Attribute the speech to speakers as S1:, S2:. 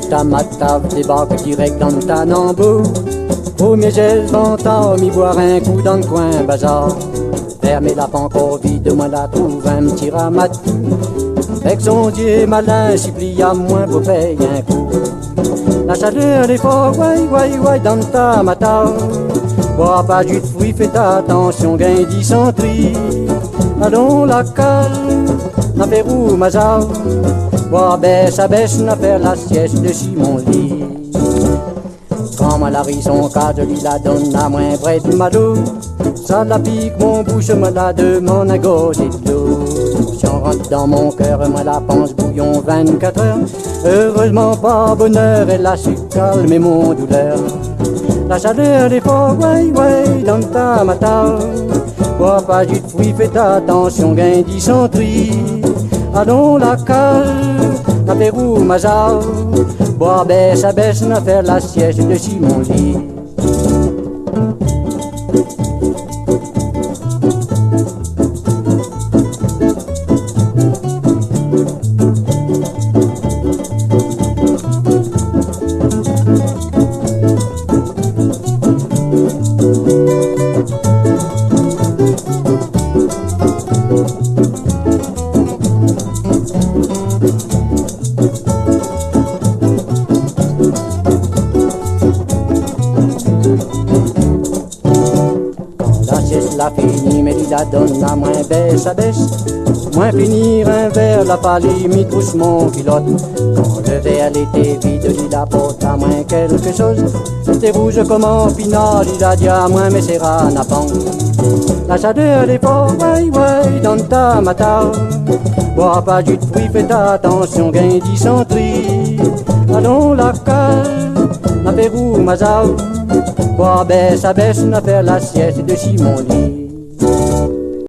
S1: ta matave débarque direct dans ta nambo. Premier geste ventant, m'y boire un coup dans le coin bazar. Fermez la pas encore vide, moi la trouve un petit ramat. Avec son dieu malin, s'y plie à moins pour payer un coup. La chaleur des forts, ouais, dans ta matave. Bois pas jus de fruits, fais attention, gain dysenterie. Allons la cale, n'a fait roux mazao. Bois baisse à baisse, n'a fait la sieste de mon lit. Quand moi la rit son cas, je lui la donne à moins près de ma dos. Ça la pique, mon bouche me la demande à gauche et de l'eau. Si on rentre dans mon cœur, moi la pense bouillon 24 heures. Heureusement pas bonheur, elle a su calmer mon douleur. La chaleur des forts, ouais, dans ta matave. Bois pas jus de fruits, fais attention, gain dysenterie. Allons la cale, n'a fait roux mazao. Bois baisse à baisse, n'a fait la sieste de mon lit. La fini, mais il la donne à moins baisse à baisse. Moins finir un verre, la palie, m'y touche mon pilote. Quand le verre était vide, il apporte à moins quelque chose. C'était rouge comme un pinard, il a dit à moins, mais c'est ranapant. La chaleur des forts, ouais, dans ta matave. Bois pas jus de fruits, fais attention, gain dysenterie. Allons la cale, n'a fait roux mazao. Bois baisse à baisse, n'a fait la sieste de mon lit.